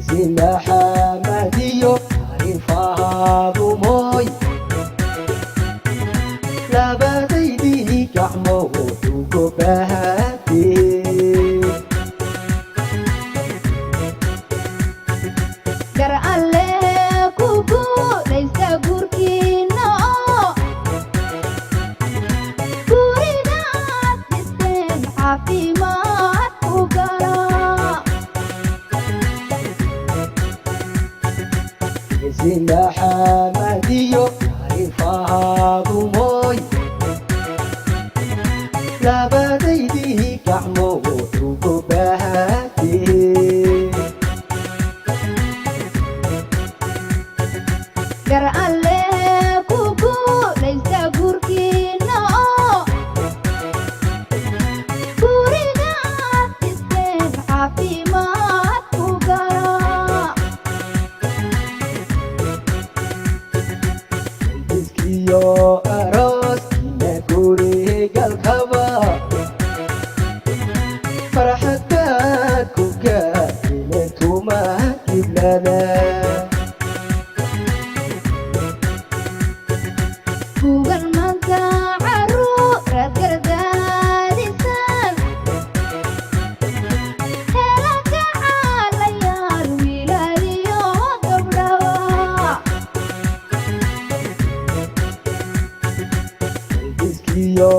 Sina Hamadiyo Arifaadu mooy labadaydii gacmood ugu bahatee gar alle ku guulaysta gurkiina oo gurida aad dhisteen caafimaad ku gala Sina Hamadiyo Arifaadu mooy labadaydii gacmood ugu bahatee gar alle ku guulaysta gurkiina oo gurida aad dhisteen caafimaad ku gala Diskiyo arooskiina gurigalkaba farxad baad ku gaadhine tuma giblana kugan maanta caruuraad gardaadisaan hela kacaalayaal wiilaliyo gabdhaba Diskiyo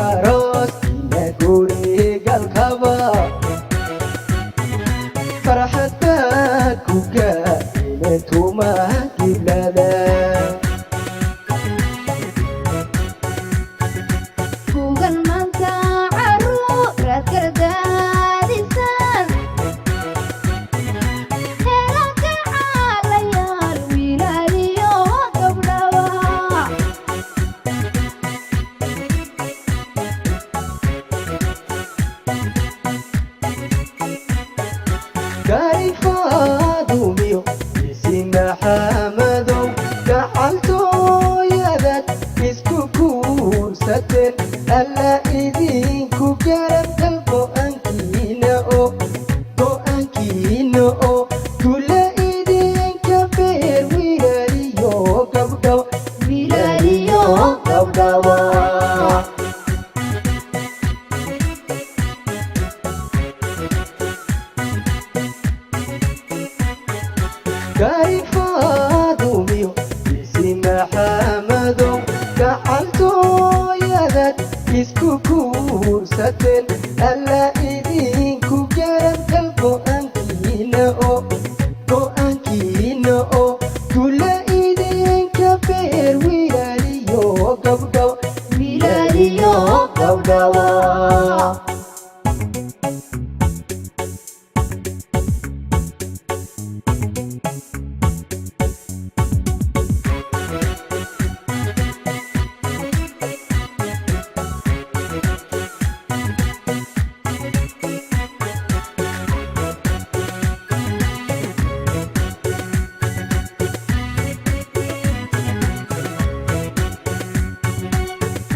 arooskiina gurigalkaba farxad baad ku gaadhine tuma giblana kugan maanta caruuraad gardaadisaan hela kacaalayaal wiilaliyo gabdhaba Garifaadumiyo Sina Hamadow gacaltooyadad isku guursateen alla idinku garab gal go'aankiina oo kula idinka beer wiilaliyo gabdhaw wiilaliyo gabdhawa Garifaadumiyo Sina Hamadow gacaltooyadad isku guursateen alla idinku garab gal go'aankiina oo kula idinka beer wiilaliyo gabdhaw wiilaliyo gabdhawa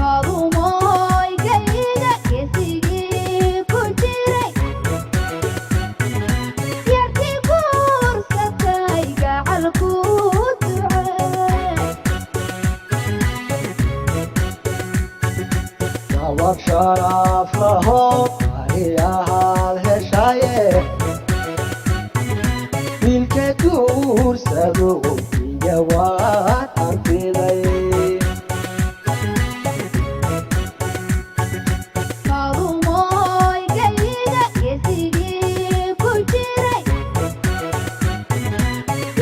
kadumoy gayda geesigii ku jiray yartii guursatay gacal ku ducee gabadh sharaf laho ani ahaad heshaye wiilka guursado iyo waad arkiday kadumoy gayda geesigii ku jiray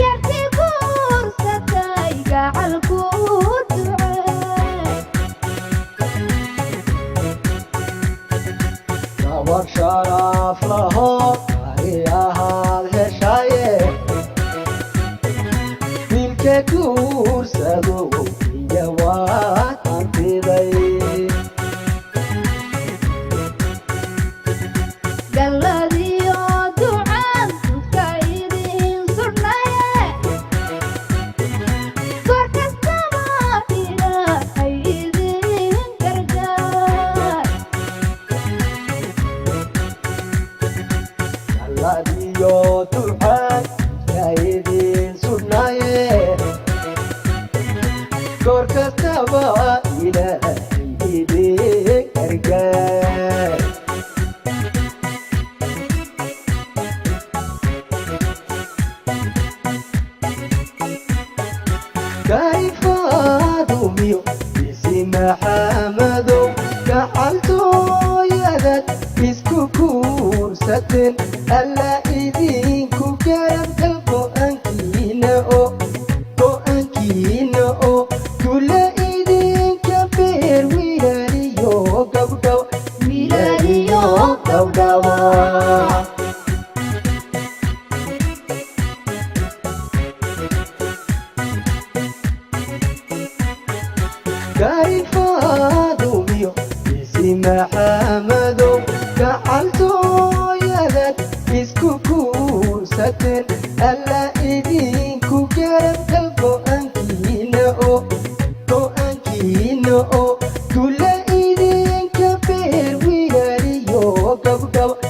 yartii guursatay gacal ku ducee gabadh sharaf laho ani ahaad heshaye wiilka wiilka guursado iyo waad hantiday galladiyo ducaan dadka idin sudhnaye goor kastaba ilaahay idin gargaar galladiyo ducaan kaydin sudhnaye goor kastaba ilaahay idin gargaar kayfaadumiyo isi maxamadow gacaltooyadad isku guursateen alla idinku garabgal go'aankiina oo tula idinka beer wilaaliyo gabdhawa kayfaadumiyo isi maxamadow gacaltooyadad isku guursateen alla idinku garabgal go'aankiina oo tula idinka beer wilaaliyo gabdhawa